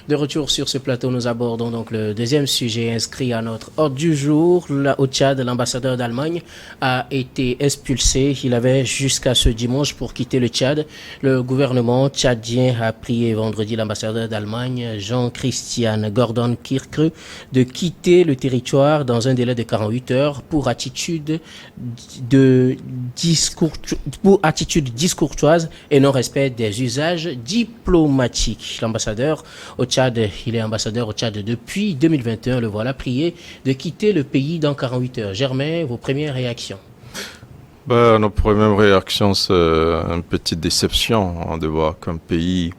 De retour sur ce plateau, nous abordons donc le deuxième sujet inscrit à notre ordre du jour. Au Tchad, l'ambassadeur d'Allemagne a été expulsé. Il avait jusqu'à ce dimanche pour quitter le Tchad. Le gouvernement tchadien a prié vendredi l'ambassadeur d'Allemagne, Jean-Christian Gordon Kirkre, de quitter le territoire dans un délai de 48 heures pour attitude discourtoise et non-respect des usages diplomatiques. L'ambassadeur au Tchad, il est ambassadeur au Tchad depuis 2021. Le voilà prié de quitter le pays dans 48 heures. Germain, vos premières réactions? Nos premières réactions, c'est une petite déception de voir qu'un pays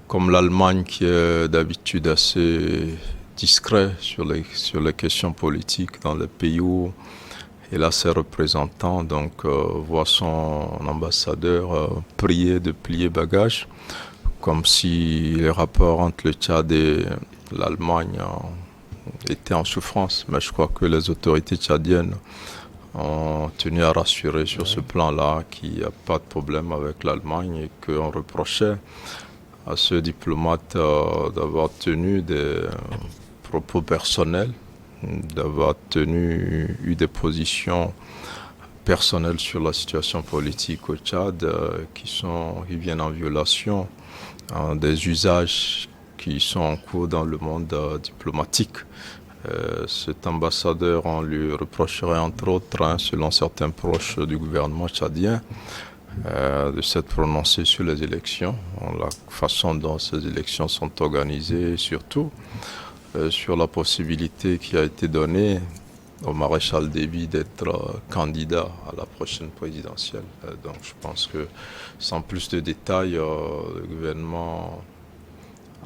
comme l'Allemagne, qui est d'habitude assez discret sur les questions politiques dans le pays où il a ses représentants, donc voir son ambassadeur prier de plier bagages, comme si les rapports entre le Tchad et l'Allemagne étaient en souffrance. Mais je crois que les autorités tchadiennes ont tenu à rassurer sur ce plan-là qu'il n'y a pas de problème avec l'Allemagne et qu'on reprochait à ce diplomate d'avoir tenu des propos personnels, d'avoir eu des positions personnelles sur la situation politique au Tchad qui viennent en violation des usages qui sont en cours dans le monde diplomatique. Cet ambassadeur, on lui reprocherait entre autres, selon certains proches du gouvernement tchadien, de s'être prononcé sur les élections, la façon dont ces élections sont organisées et surtout sur la possibilité qui a été donnée au maréchal Déby d'être candidat à la prochaine présidentielle. Donc je pense que sans plus de détails, le gouvernement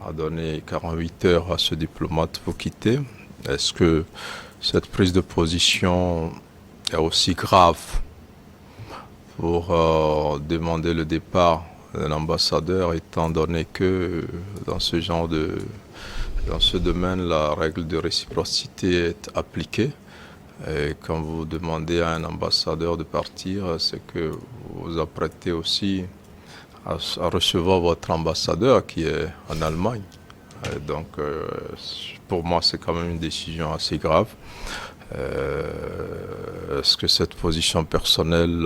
a donné 48 heures à ce diplomate pour quitter. Est-ce que cette prise de position est aussi grave pour demander le départ d'un ambassadeur, étant donné que dans ce domaine, la règle de réciprocité est appliquée. Et quand vous demandez à un ambassadeur de partir, c'est que vous vous apprêtez aussi à recevoir votre ambassadeur qui est en Allemagne. Et donc, pour moi, c'est quand même une décision assez grave. Est-ce que cette position personnelle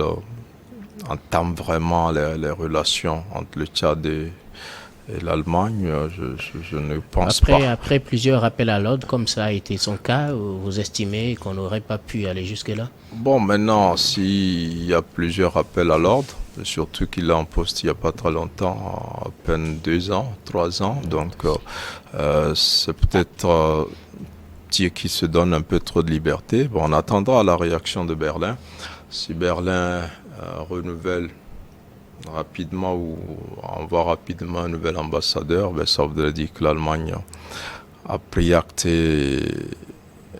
entame vraiment les relations entre le Tchad et l'Allemagne? Je ne pense pas. Après plusieurs appels à l'ordre, comme ça a été son cas, vous estimez qu'on n'aurait pas pu aller jusque-là? Bon, maintenant, s'il y a plusieurs appels à l'ordre, surtout qu'il est en poste il n'y a pas très longtemps, à peine 2 ans, 3 ans, donc c'est peut-être dire qu'il se donne un peu trop de liberté. Bon, on attendra la réaction de Berlin. Si Berlin renouvelle rapidement ou envoie rapidement un nouvel ambassadeur, ça voudrait dire que l'Allemagne a pris acte et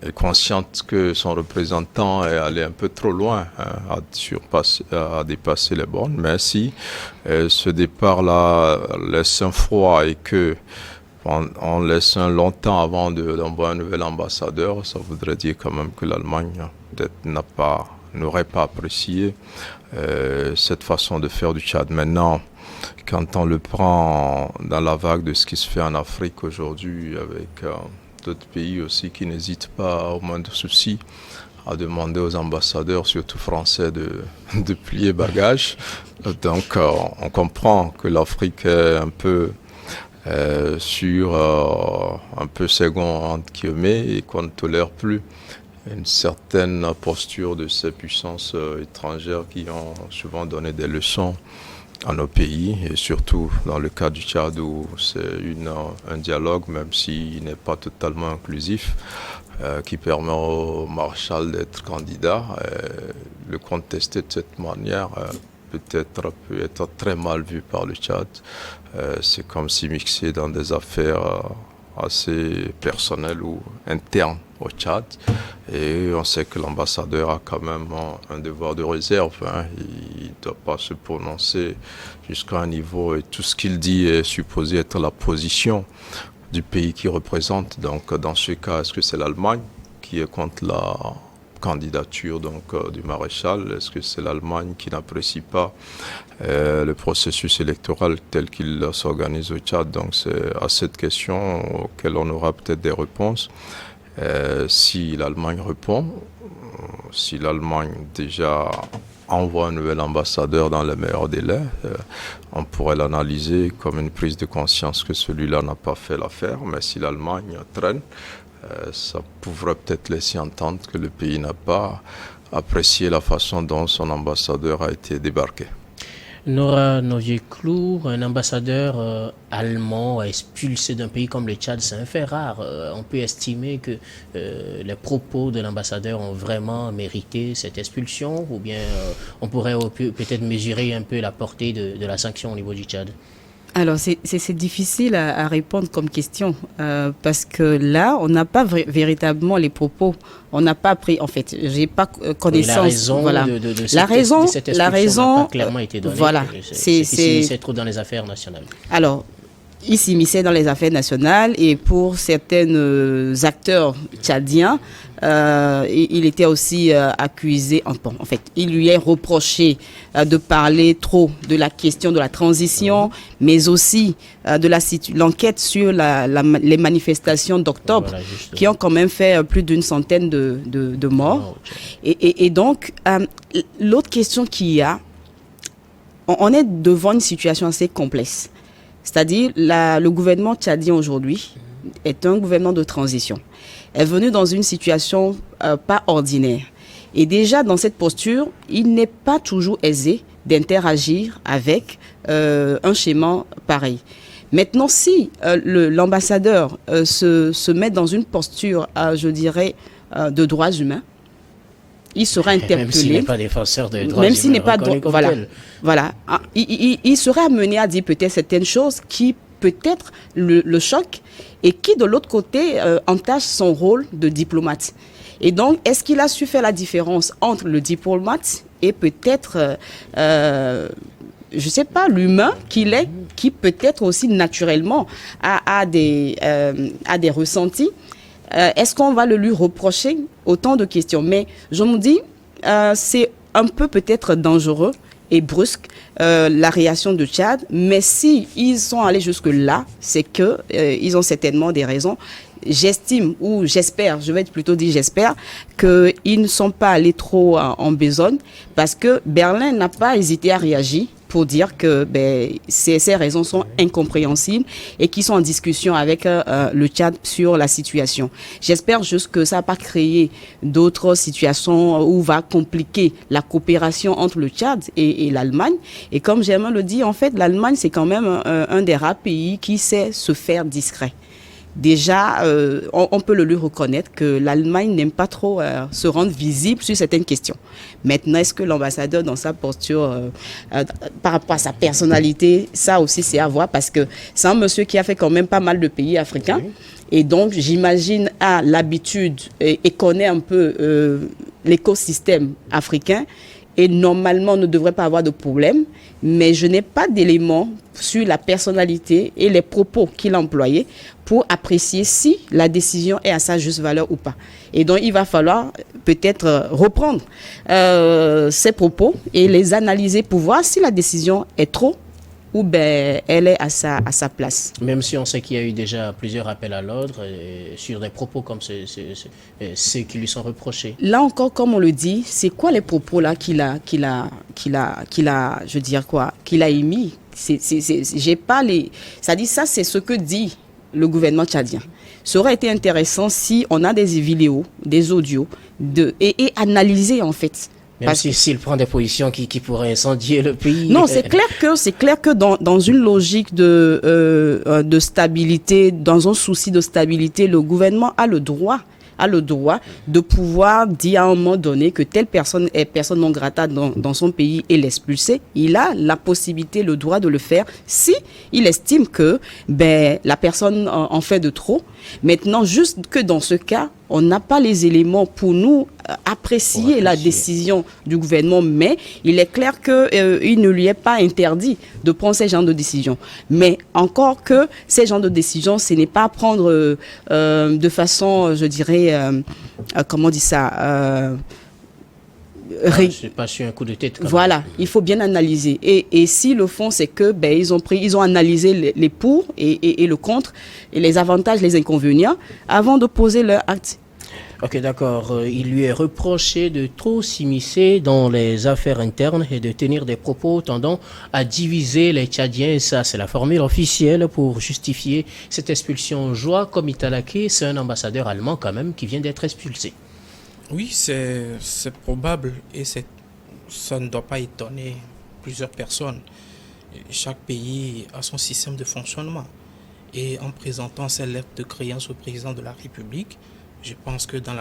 est consciente que son représentant est allé un peu trop loin, à dépasser les bornes. Mais si ce départ-là laisse un froid et que on laisse un long temps avant d'envoyer un nouvel ambassadeur, ça voudrait dire quand même que l'Allemagne peut-être n'aurait pas apprécié cette façon de faire du Tchad. Maintenant, quand on le prend dans la vague de ce qui se fait en Afrique aujourd'hui, avec d'autres pays aussi qui n'hésitent pas au moindre souci à demander aux ambassadeurs, surtout français, de plier bagages. Donc on comprend que l'Afrique est un peu un peu second entre guillemets et qu'on ne tolère plus une certaine posture de ces puissances étrangères qui ont souvent donné des leçons à nos pays, et surtout dans le cas du Tchad où c'est un dialogue, même s'il n'est pas totalement inclusif, qui permet au maréchal d'être candidat. Le contester de cette manière peut être très mal vu par le Tchad. C'est comme si mixer dans des affaires assez personnelles ou internes au Tchad. Et on sait que l'ambassadeur a quand même un devoir de réserve. Il ne doit pas se prononcer jusqu'à un niveau, et tout ce qu'il dit est supposé être la position du pays qu'il représente. Donc dans ce cas, est-ce que c'est l'Allemagne qui est contre la candidature du maréchal? Est-ce que c'est l'Allemagne qui n'apprécie pas le processus électoral tel qu'il s'organise au Tchad? Donc c'est à cette question auquel on aura peut-être des réponses. Si l'Allemagne répond, si l'Allemagne déjà envoie un nouvel ambassadeur dans les meilleurs délais, on pourrait l'analyser comme une prise de conscience que celui-là n'a pas fait l'affaire. Mais si l'Allemagne traîne, ça pourrait peut-être laisser entendre que le pays n'a pas apprécié la façon dont son ambassadeur a été débarqué. Nora Novier-Clou, un ambassadeur allemand expulsé d'un pays comme le Tchad, c'est un fait rare. On peut estimer que les propos de l'ambassadeur ont vraiment mérité cette expulsion, ou bien on pourrait peut-être mesurer un peu la portée de la sanction au niveau du Tchad. Alors, c'est difficile à répondre comme question parce que là, on n'a pas véritablement les propos. On n'a pas pris, en fait, j'ai pas connaissance. Oui, la raison voilà. de cette expulsion n'a pas clairement été donnée. Voilà. C'est trop dans les affaires nationales. Alors, il s'immisçait dans les affaires nationales et pour certains acteurs tchadiens, il était aussi accusé, en fait, il lui est reproché de parler trop de la question de la transition, mais aussi de l'enquête sur les manifestations d'octobre, voilà, qui ont quand même fait plus d'une centaine de morts. Et donc, l'autre question qu'il y a, on est devant une situation assez complexe. C'est-à-dire, le gouvernement tchadien aujourd'hui est un gouvernement de transition. Est venu dans une situation pas ordinaire. Et déjà, dans cette posture, il n'est pas toujours aisé d'interagir avec un schéma pareil. Maintenant, si l'ambassadeur se met dans une posture, je dirais, de droits humains, il sera interpellé. Même s'il n'est pas défenseur de droits humains. Même s'il n'est pas voilà. Il sera amené à dire peut-être certaines choses qui peut-être le choquent et qui, de l'autre côté, entache son rôle de diplomate. Et donc, est-ce qu'il a su faire la différence entre le diplomate et peut-être, je ne sais pas, l'humain qu'il est, qui peut-être aussi naturellement a des ressentis? Est-ce qu'on va le lui reprocher? Autant de questions. Mais je me dis, c'est un peu peut-être dangereux et brusque la réaction de Tchad. Mais si ils sont allés jusque-là, c'est que ils ont certainement des raisons. J'estime, ou j'espère, je vais plutôt dire j'espère, qu'ils ne sont pas allés trop en besogne, parce que Berlin n'a pas hésité à réagir pour dire que ces raisons sont incompréhensibles et qu'ils sont en discussion avec le Tchad sur la situation. J'espère juste que ça va pas créer d'autres situations où va compliquer la coopération entre le Tchad et l'Allemagne. Et comme Germain le dit, en fait, l'Allemagne, c'est quand même un des rares pays qui sait se faire discret. Déjà, on peut le lui reconnaître que l'Allemagne n'aime pas trop se rendre visible sur certaines questions. Maintenant, est-ce que l'ambassadeur, dans sa posture, par rapport à sa personnalité, ça aussi c'est à voir, parce que c'est un monsieur qui a fait quand même pas mal de pays africains. Oui. Et donc, j'imagine, a l'habitude et connaît un peu l'écosystème africain. Et normalement, ne devrait pas avoir de problème. Mais je n'ai pas d'éléments sur la personnalité et les propos qu'il a employés pour apprécier si la décision est à sa juste valeur ou pas. Et donc, il va falloir peut-être reprendre ces propos et les analyser pour voir si la décision est trop ou elle est à sa place. Même si on sait qu'il y a eu déjà plusieurs appels à l'ordre sur des propos comme ceux qui lui sont reprochés. Là encore, comme on le dit, c'est quoi les propos là qu'il a émis? J'ai pas les. Ça dit ça, c'est ce que dit le gouvernement tchadien. Ça aurait été intéressant si on a des vidéos, des audios et analyser en fait. Même s'il prend des positions qui pourraient incendier le pays. Non, c'est clair que dans une logique de stabilité, dans un souci de stabilité, le gouvernement a le droit de pouvoir dire à un moment donné que telle personne est personne non grata dans son pays et l'expulser. Il a la possibilité, le droit de le faire si il estime que la personne en fait de trop. Maintenant, juste que dans ce cas, on n'a pas les éléments pour nous apprécier la décision du gouvernement, mais il est clair qu'il ne lui est pas interdit de prendre ces genres de décisions. Mais encore que ces genres de décisions, ce n'est pas à prendre de façon, je dirais, comment on dit ça c'est pas sur un coup de tête. Voilà, il faut bien analyser. Et si le fond, c'est que ils ont analysé les pour et le contre, et les avantages, les inconvénients, avant de poser leur acte. Ok, d'accord. Il lui est reproché de trop s'immiscer dans les affaires internes et de tenir des propos tendant à diviser les Tchadiens. Et ça, c'est la formule officielle pour justifier cette expulsion. Joa Komitalake, c'est un ambassadeur allemand quand même qui vient d'être expulsé. Oui, c'est probable et ça ne doit pas étonner plusieurs personnes. Chaque pays a son système de fonctionnement. Et en présentant ces lettres de créance au président de la République, je pense que dans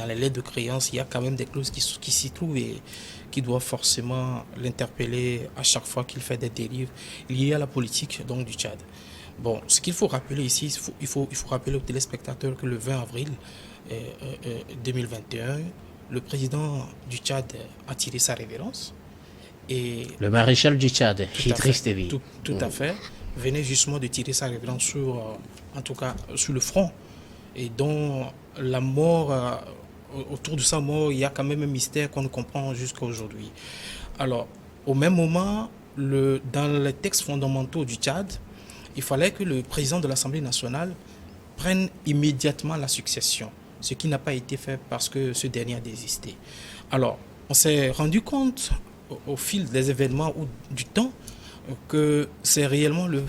les lettres de créance, il y a quand même des clauses qui s'y trouvent et qui doivent forcément l'interpeller à chaque fois qu'il fait des dérives liées à la politique donc, du Tchad. Bon, ce qu'il faut rappeler ici, il faut rappeler aux téléspectateurs que le 20 avril 2021, le président du Tchad a tiré sa révérence. Et le maréchal du Tchad, Idriss Déby. Tout à fait, venait justement de tirer sa révérence sur le front. Et dont la mort, autour de sa mort, il y a quand même un mystère qu'on ne comprend jusqu'à aujourd'hui. Alors, au même moment, dans les textes fondamentaux du Tchad, il fallait que le président de l'Assemblée nationale prenne immédiatement la succession, ce qui n'a pas été fait parce que ce dernier a désisté. Alors, on s'est rendu compte au fil des événements ou du temps que c'est réellement le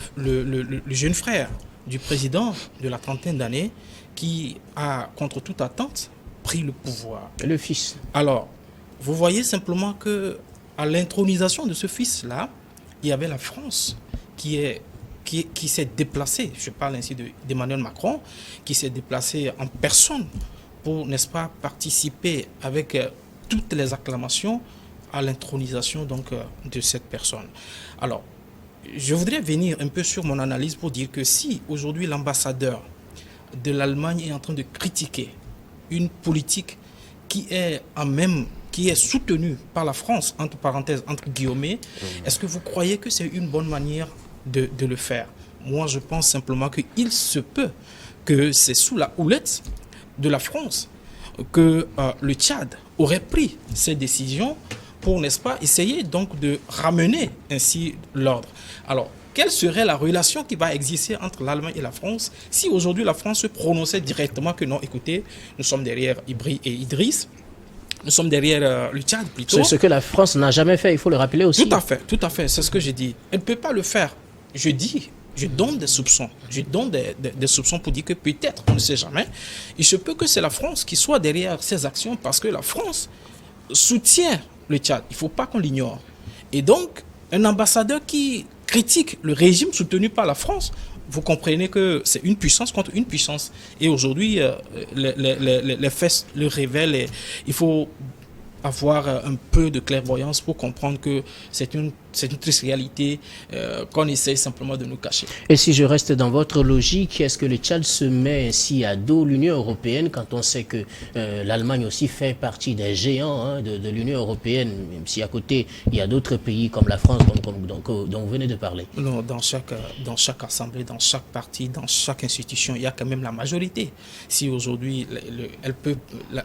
jeune frère du président de la trentaine d'années qui a, contre toute attente, pris le pouvoir. Le fils. Alors, vous voyez simplement que à l'intronisation de ce fils-là, il y avait la France qui s'est déplacée, je parle ainsi d'Emmanuel Macron, qui s'est déplacé en personne pour, n'est-ce pas, participer avec toutes les acclamations à l'intronisation donc de cette personne. Alors, je voudrais venir un peu sur mon analyse pour dire que si aujourd'hui l'ambassadeur de l'Allemagne est en train de critiquer une politique qui est soutenue par la France, entre parenthèses, entre guillemets, est-ce que vous croyez que c'est une bonne manière de le faire? Moi, je pense simplement qu'il se peut que c'est sous la houlette de la France que le Tchad aurait pris ces décisions pour, n'est-ce pas, essayer donc de ramener ainsi l'ordre. Alors, quelle serait la relation qui va exister entre l'Allemagne et la France si aujourd'hui la France se prononçait directement que non, écoutez, nous sommes derrière Ibri et Idriss, nous sommes derrière le Tchad plutôt. C'est ce que la France n'a jamais fait, il faut le rappeler aussi. Tout à fait, c'est ce que j'ai dit. Elle ne peut pas le faire. Je donne des soupçons. Je donne des soupçons pour dire que peut-être, on ne sait jamais, il se peut que c'est la France qui soit derrière ces actions parce que la France soutient le Tchad. Il ne faut pas qu'on l'ignore. Et donc, un ambassadeur qui critique le régime soutenu par la France, vous comprenez que c'est une puissance contre une puissance. Et aujourd'hui, les faits le révèlent et il faut avoir un peu de clairvoyance pour comprendre que c'est une triste réalité qu'on essaie simplement de nous cacher. Et si je reste dans votre logique, est-ce que le Tchad se met ainsi à dos l'Union européenne quand on sait que l'Allemagne aussi fait partie des géants de l'Union européenne, même si à côté il y a d'autres pays comme la France dont vous venez de parler? Non, dans chaque assemblée, dans chaque parti, dans chaque institution, il y a quand même la majorité. Si aujourd'hui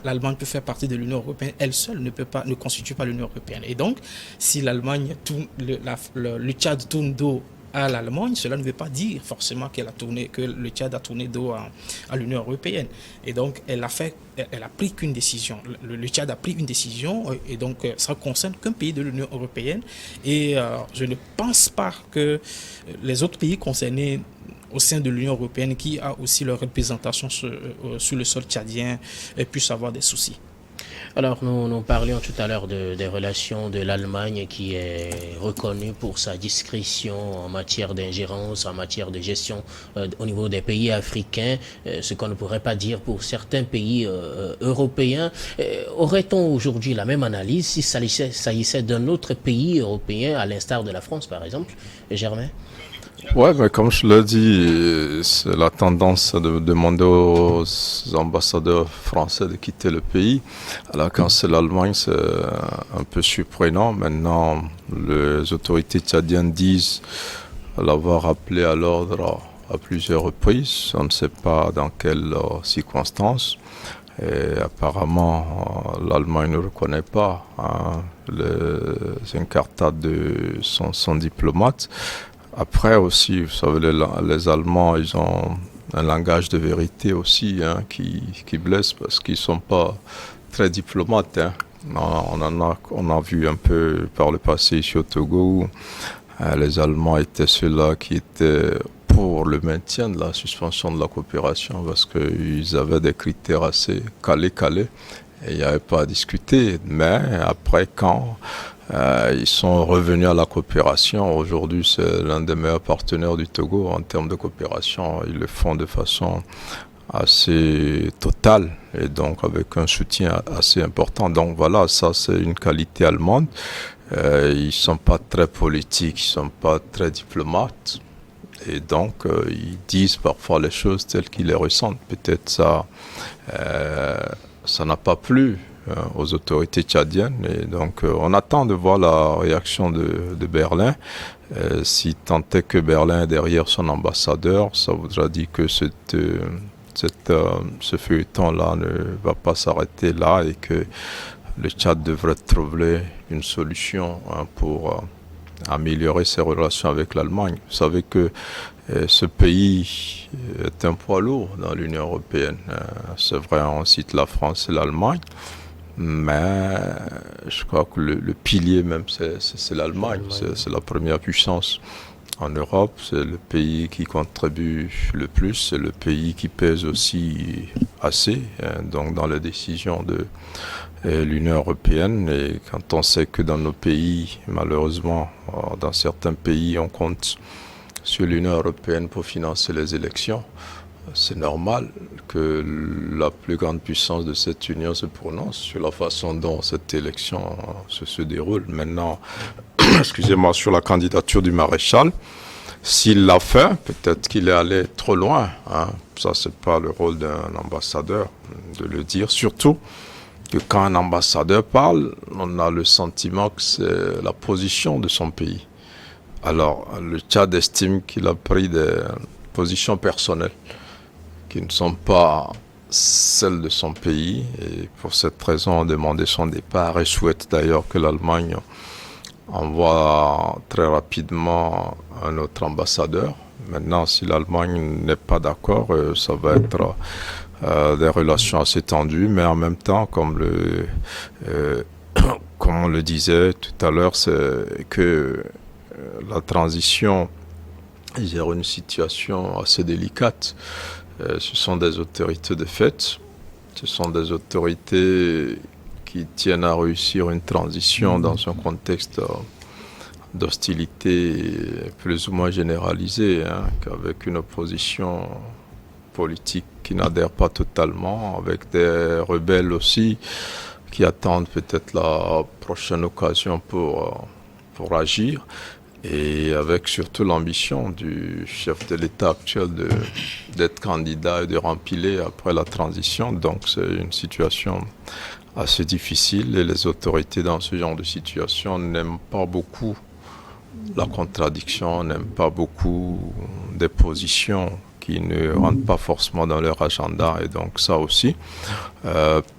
l'Allemagne peut faire partie de l'Union européenne, elle seule ne constitue pas l'Union européenne. Et donc, si l'Allemagne le Tchad tourne dos à l'Allemagne, cela ne veut pas dire forcément que le Tchad a tourné dos à l'Union européenne. Et donc, elle a pris qu'une décision. Le Tchad a pris une décision et donc ça ne concerne qu'un pays de l'Union européenne. Et je ne pense pas que les autres pays concernés au sein de l'Union européenne, qui a aussi leur représentation sur le sol tchadien, puissent avoir des soucis. Alors, nous parlions tout à l'heure des relations de l'Allemagne qui est reconnue pour sa discrétion en matière d'ingérence, en matière de gestion au niveau des pays africains, ce qu'on ne pourrait pas dire pour certains pays européens. Aurait-on aujourd'hui la même analyse s'il s'agissait d'un autre pays européen, à l'instar de la France, par exemple, Germain? Ouais, mais comme je l'ai dit, c'est la tendance de demander aux ambassadeurs français de quitter le pays. Alors quand c'est l'Allemagne, c'est un peu surprenant. Maintenant, les autorités tchadiennes disent l'avoir appelé à l'ordre à plusieurs reprises. On ne sait pas dans quelles circonstances. Et apparemment, l'Allemagne ne reconnaît pas les incartades de son diplomate. Après aussi, vous savez, les Allemands, ils ont un langage de vérité aussi qui blesse parce qu'ils ne sont pas très diplomates. On a vu un peu par le passé ici au Togo où les Allemands étaient ceux-là qui étaient pour le maintien de la suspension de la coopération parce qu'ils avaient des critères assez calés et il n'y avait pas à discuter. Mais après, quand ils sont revenus à la coopération, aujourd'hui c'est l'un des meilleurs partenaires du Togo en termes de coopération. Ils le font de façon assez totale et donc avec un soutien assez important. Donc voilà, ça c'est une qualité allemande. Ils sont pas très politiques, ils sont pas très diplomates. Et donc, ils disent parfois les choses telles qu'ils les ressentent. Peut-être ça n'a pas plu aux autorités tchadiennes. Et donc, on attend de voir la réaction de Berlin. Si tant est que Berlin est derrière son ambassadeur, ça voudra dire que ce feuilleton-là ne va pas s'arrêter là et que le Tchad devrait trouver une solution pour améliorer ses relations avec l'Allemagne. Vous savez que ce pays est un poids lourd dans l'Union européenne. C'est vrai, on cite la France et l'Allemagne, mais je crois que le pilier même, c'est l'Allemagne. C'est la première puissance en Europe. C'est le pays qui contribue le plus. C'est le pays qui pèse aussi assez donc dans les décisions de l'Union européenne. Et quand on sait que dans nos pays, malheureusement, dans certains pays, on compte sur l'Union européenne pour financer les élections, c'est normal que la plus grande puissance de cette union se prononce sur la façon dont cette élection se déroule. Maintenant, excusez-moi, sur la candidature du maréchal, s'il l'a fait, peut-être qu'il est allé trop loin. Ça, c'est pas le rôle d'un ambassadeur de le dire, surtout que quand un ambassadeur parle, on a le sentiment que c'est la position de son pays. Alors, le Tchad estime qu'il a pris des positions personnelles qui ne sont pas celles de son pays et pour cette raison a demandé son départ et souhaite d'ailleurs que l'Allemagne envoie très rapidement un autre ambassadeur. Maintenant, si l'Allemagne n'est pas d'accord, ça va être des relations assez tendues, mais en même temps, comme on le disait tout à l'heure, c'est que la transition gère une situation assez délicate. Ce sont des autorités de fait, ce sont des autorités qui tiennent à réussir une transition dans un contexte d'hostilité plus ou moins généralisée, qu'avec une opposition politique qui n'adhère pas totalement, avec des rebelles aussi qui attendent peut-être la prochaine occasion pour agir, et avec surtout l'ambition du chef de l'État actuel d'être candidat et de rempiler après la transition. Donc c'est une situation assez difficile et les autorités dans ce genre de situation n'aiment pas beaucoup la contradiction, n'aiment pas beaucoup des positions qui ne rentrent pas forcément dans leur agenda, et donc ça aussi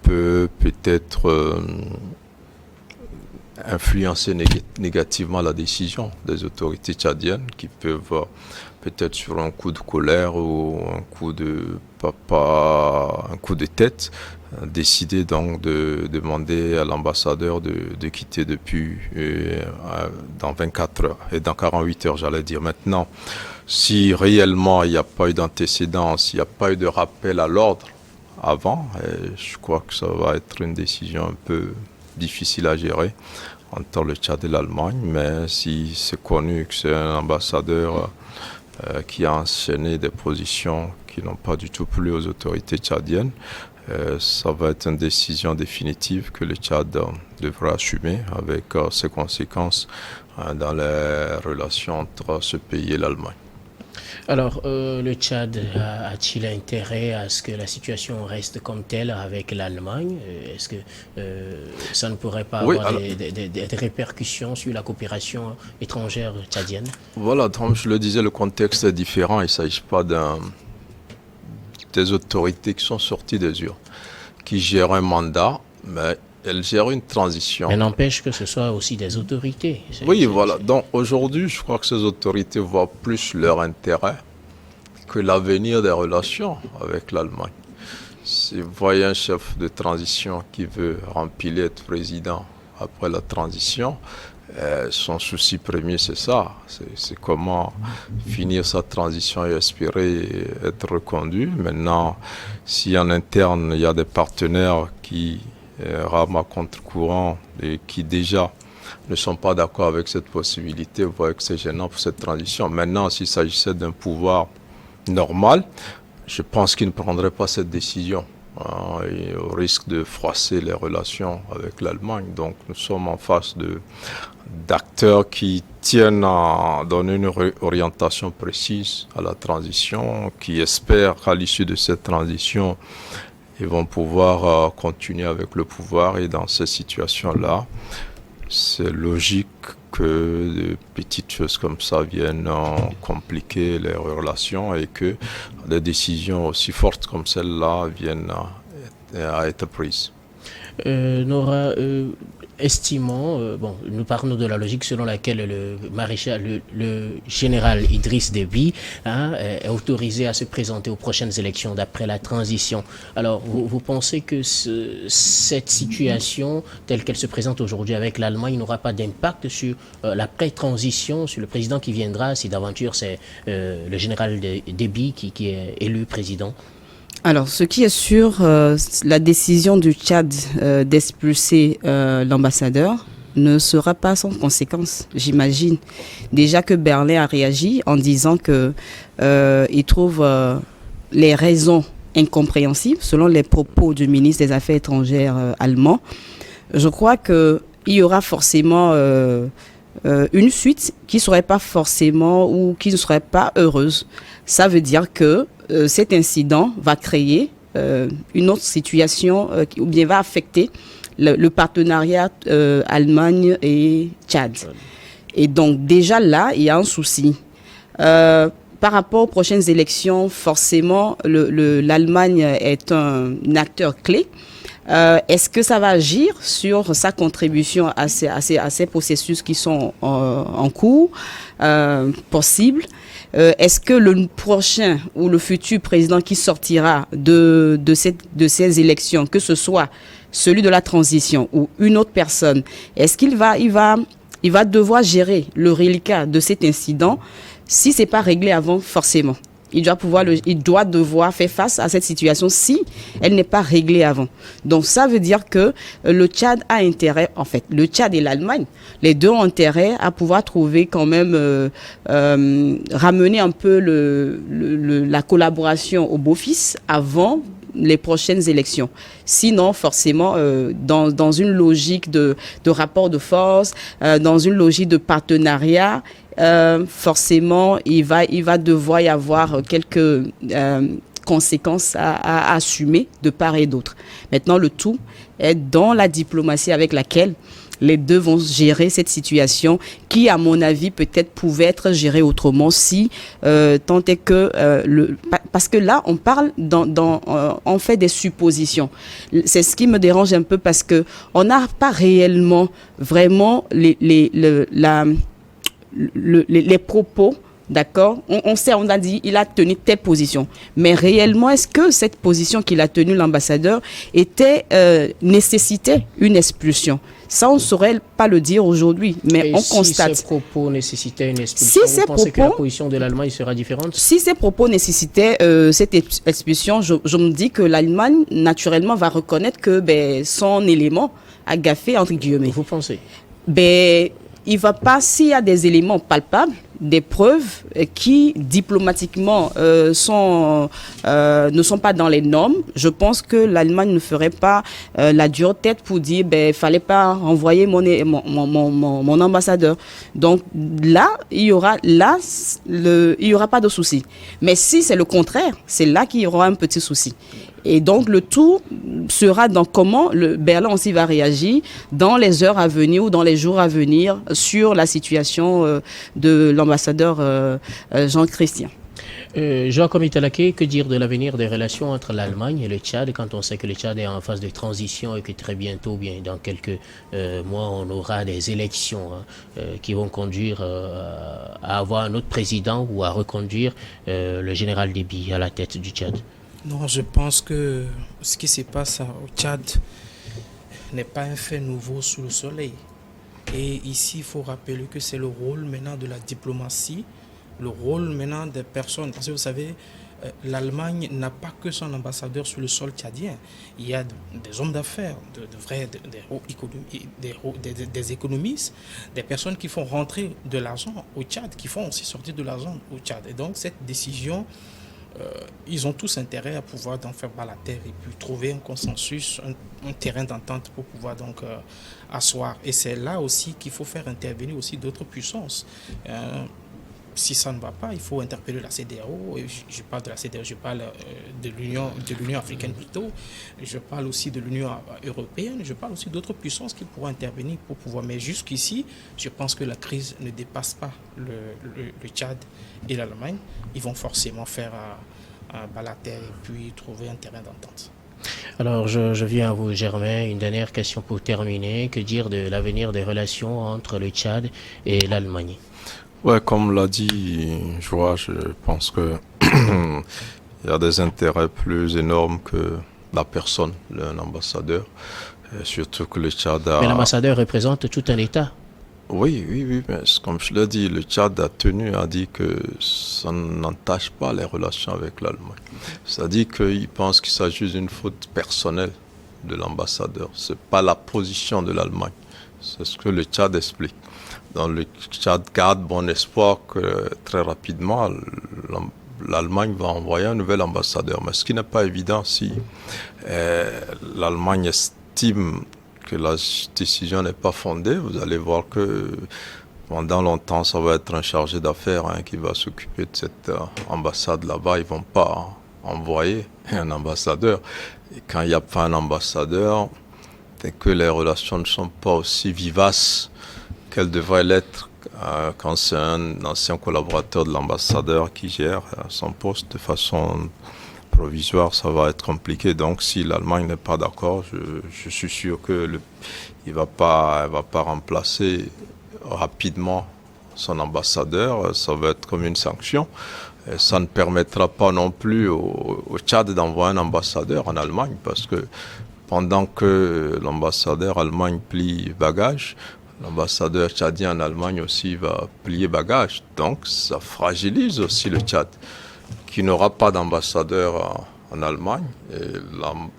peut-être influencer négativement la décision des autorités tchadiennes qui peuvent peut-être sur un coup de colère ou un coup de tête décider donc de demander à l'ambassadeur de quitter depuis dans 24 heures et dans 48 heures, j'allais dire. Maintenant, si réellement il n'y a pas eu d'antécédent, s'il n'y a pas eu de rappel à l'ordre avant, je crois que ça va être une décision un peu difficile à gérer entre le Tchad et l'Allemagne, mais si c'est connu que c'est un ambassadeur qui a enchaîné des positions qui n'ont pas du tout plu aux autorités tchadiennes, ça va être une décision définitive que le Tchad devra assumer avec ses conséquences dans les relations entre ce pays et l'Allemagne. Alors, le Tchad a-t-il intérêt à ce que la situation reste comme telle avec l'Allemagne? Est-ce que ça ne pourrait pas avoir des répercussions sur la coopération étrangère tchadienne? Voilà, comme je le disais, le contexte est différent. Il ne s'agit pas des autorités qui sont sorties des urnes, qui gèrent un mandat, mais elles gèrent une transition. Mais n'empêche que ce soit aussi des autorités. Oui, voilà. Donc aujourd'hui, je crois que ces autorités voient plus leur intérêt que l'avenir des relations avec l'Allemagne. Si vous voyez un chef de transition qui veut rempiler être président après la transition, son souci premier, c'est ça. C'est comment finir sa transition et espérer être reconduit. Maintenant, si en interne, il y a des partenaires qui rament à contre-courant et qui déjà ne sont pas d'accord avec cette possibilité, vous voyez que c'est gênant pour cette transition. Maintenant, s'il s'agissait d'un pouvoir normal, je pense qu'ils ne prendraient pas cette décision. Au risque de froisser les relations avec l'Allemagne. Donc nous sommes en face d'acteurs qui tiennent à donner une orientation précise à la transition, qui espèrent qu'à l'issue de cette transition, ils vont pouvoir continuer avec le pouvoir. Et dans ces situations-là, c'est logique que de petites choses comme ça viennent compliquer les relations et que des décisions aussi fortes comme celle-là viennent à être prises. Nora, estimant, nous parlons de la logique selon laquelle le général Idriss Déby est autorisé à se présenter aux prochaines élections d'après la transition. Alors, vous pensez que cette situation, telle qu'elle se présente aujourd'hui avec l'Allemagne, n'aura pas d'impact sur l'après-transition, sur le président qui viendra, si d'aventure c'est le général Déby qui est élu président? Alors, ce qui est sûr, la décision du Tchad d'expulser l'ambassadeur ne sera pas sans conséquence, j'imagine. Déjà que Berlin a réagi en disant que il trouve les raisons incompréhensibles, selon les propos du ministre des Affaires étrangères allemand. Je crois qu'il y aura forcément une suite qui ne serait pas forcément ou qui ne serait pas heureuse. Ça veut dire que cet incident va créer une autre situation ou bien va affecter le partenariat Allemagne et Tchad. Et donc déjà là, il y a un souci. Par rapport aux prochaines élections, forcément, l'Allemagne est un acteur clé. Est-ce que ça va agir sur sa contribution à ces processus qui sont en cours, possibles? Est-ce que le prochain ou le futur président qui sortira de ces élections, que ce soit celui de la transition ou une autre personne, est-ce qu'il va devoir gérer le reliquat de cet incident si c'est pas réglé avant, forcément? Il doit devoir faire face à cette situation si elle n'est pas réglée avant. Donc ça veut dire que le Tchad a intérêt, en fait, le Tchad et l'Allemagne, les deux ont intérêt à pouvoir trouver quand même, ramener un peu la collaboration au beau-fils avant les prochaines élections. Sinon, forcément, dans une logique de rapport de force, dans une logique de partenariat, forcément, il va devoir y avoir quelques conséquences à assumer de part et d'autre. Maintenant, le tout est dans la diplomatie avec laquelle les deux vont gérer cette situation qui, à mon avis, peut-être pouvait être gérée autrement si tant est que parce que là, on parle on fait des suppositions. C'est ce qui me dérange un peu parce que on n'a pas réellement vraiment les propos. D'accord, on sait, on a dit, il a tenu telle position. Mais réellement, est-ce que cette position qu'il a tenue, l'ambassadeur, nécessitait une expulsion? Ça, on ne saurait pas le dire aujourd'hui, mais on constate. Si ces propos nécessitaient une expulsion, vous pensez que la position de l'Allemagne sera différente? Si ces propos nécessitaient cette expulsion, je me dis que l'Allemagne, naturellement, va reconnaître que son élément a gaffé, entre guillemets. Vous pensez? Il va pas, s'il y a des éléments palpables, des preuves qui diplomatiquement ne sont pas dans les normes, je pense que l'Allemagne ne ferait pas la dure tête pour dire fallait pas envoyer mon ambassadeur. Donc là, il y aura pas de souci. Mais si c'est le contraire, c'est là qu'il y aura un petit souci. Et donc, le tout sera dans comment Berlin aussi va réagir dans les heures à venir ou dans les jours à venir sur la situation de l'ambassadeur Jean-Christian. Jean Komitalaké, que dire de l'avenir des relations entre l'Allemagne et le Tchad quand on sait que le Tchad est en phase de transition et que très bientôt, bien dans quelques mois, on aura des élections qui vont conduire à avoir un autre président ou à reconduire le général Déby à la tête du Tchad? Non, je pense que ce qui se passe au Tchad n'est pas un fait nouveau sous le soleil. Et ici, il faut rappeler que c'est le rôle maintenant de la diplomatie, le rôle maintenant des personnes. Parce que vous savez, l'Allemagne n'a pas que son ambassadeur sur le sol tchadien. Il y a des hommes d'affaires, des économistes, des personnes qui font rentrer de l'argent au Tchad, qui font aussi sortir de l'argent au Tchad. Et donc, cette décision... ils ont tous intérêt à pouvoir donc faire bas la terre et puis trouver un consensus, un terrain d'entente pour pouvoir donc asseoir. Et c'est là aussi qu'il faut faire intervenir aussi d'autres puissances. Si ça ne va pas, il faut interpeller la CEDEAO. Je parle de la CEDEAO, je parle de l'Union africaine plutôt. Je parle aussi de l'Union européenne. Je parle aussi d'autres puissances qui pourront intervenir pour pouvoir. Mais jusqu'ici, je pense que la crise ne dépasse pas le Tchad et l'Allemagne. Ils vont forcément faire bas la terre et puis trouver un terrain d'entente. Alors, je viens à vous, Germain. Une dernière question pour terminer. Que dire de l'avenir des relations entre le Tchad et l'Allemagne? Ouais, comme l'a dit Joa, je pense que il y a des intérêts plus énormes que la personne, l'ambassadeur. Surtout que le Tchad a... Mais l'ambassadeur représente tout un État. Oui, mais comme je l'ai dit, le Tchad a dit que ça n'entache pas les relations avec l'Allemagne. C'est-à-dire qu'il pense qu'il s'agit d'une faute personnelle de l'ambassadeur. Ce n'est pas la position de l'Allemagne. C'est ce que le Tchad explique. Dans le Tchad garde bon espoir que très rapidement l'Allemagne va envoyer un nouvel ambassadeur. Mais ce qui n'est pas évident si l'Allemagne estime que la décision n'est pas fondée, vous allez voir que pendant longtemps ça va être un chargé d'affaires qui va s'occuper de cette ambassade là-bas. Ils ne vont pas envoyer un ambassadeur. Et quand il n'y a pas un ambassadeur, et que les relations ne sont pas aussi vivaces qu'elles devraient l'être quand c'est un ancien collaborateur de l'ambassadeur qui gère son poste de façon provisoire, ça va être compliqué. Donc si l'Allemagne n'est pas d'accord, je suis sûr que il va pas remplacer rapidement son ambassadeur. Ça va être comme une sanction. Et ça ne permettra pas non plus au Tchad d'envoyer un ambassadeur en Allemagne, parce que pendant que l'ambassadeur allemand plie bagage, l'ambassadeur tchadien en Allemagne aussi va plier bagage. Donc ça fragilise aussi le Tchad, qui n'aura pas d'ambassadeur en Allemagne. Et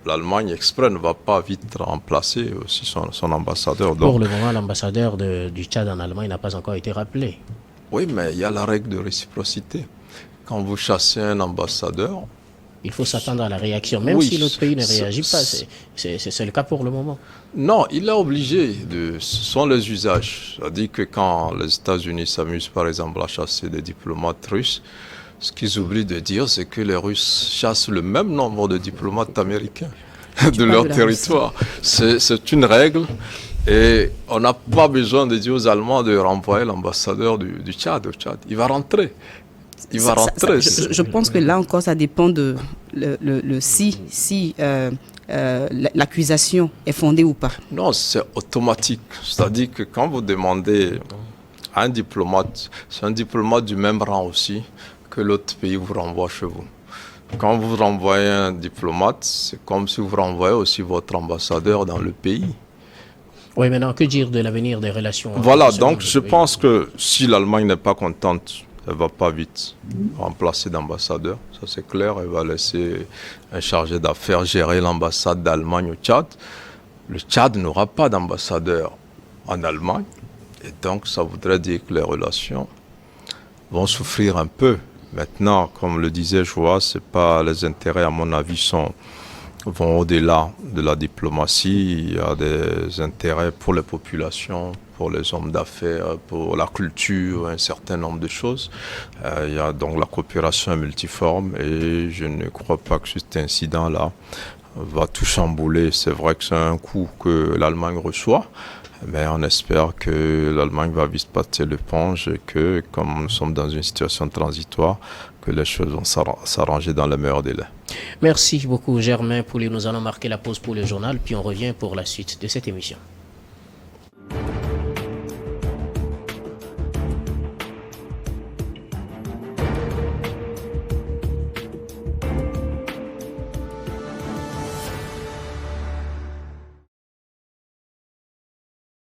l'Allemagne exprès ne va pas vite remplacer aussi son ambassadeur. Donc, pour le moment, l'ambassadeur du Tchad en Allemagne n'a pas encore été rappelé. Oui, mais il y a la règle de réciprocité. Quand vous chassez un ambassadeur, il faut s'attendre à la réaction, même si l'autre pays ne réagit pas. C'est le cas pour le moment. Non, il est obligé. Ce sont les usages. C'est-à-dire que quand les États-Unis s'amusent, par exemple, à chasser des diplomates russes, ce qu'ils oublient de dire, c'est que les Russes chassent le même nombre de diplomates américains de leur territoire. C'est une règle. Et on n'a pas besoin de dire aux Allemands de renvoyer l'ambassadeur du Tchad au Tchad. Il va rentrer. Je pense que là encore, ça dépend de si l'accusation est fondée ou pas. Non, c'est automatique. C'est-à-dire que quand vous demandez à un diplomate, c'est un diplomate du même rang aussi que l'autre pays vous renvoie chez vous. Quand vous renvoyez un diplomate, c'est comme si vous renvoyez aussi votre ambassadeur dans le pays. Oui, maintenant, que dire de l'avenir des relations? Voilà, donc je pense que si l'Allemagne n'est pas contente, elle ne va pas vite remplacer d'ambassadeur, ça c'est clair. Elle va laisser un chargé d'affaires gérer l'ambassade d'Allemagne au Tchad. Le Tchad n'aura pas d'ambassadeur en Allemagne. Et donc ça voudrait dire que les relations vont souffrir un peu. Maintenant, comme le disait Joa, c'est pas les intérêts, à mon avis, vont au-delà de la diplomatie. Il y a des intérêts pour les populations, pour les hommes d'affaires, pour la culture, un certain nombre de choses. Il y a donc la coopération multiforme et je ne crois pas que cet incident-là va tout chambouler. C'est vrai que c'est un coup que l'Allemagne reçoit, mais on espère que l'Allemagne va vite passer l'éponge et que, comme nous sommes dans une situation transitoire, que les choses vont s'arranger dans le meilleur délai. Merci beaucoup Germain Pouliot. Nous allons marquer la pause pour le journal, puis on revient pour la suite de cette émission.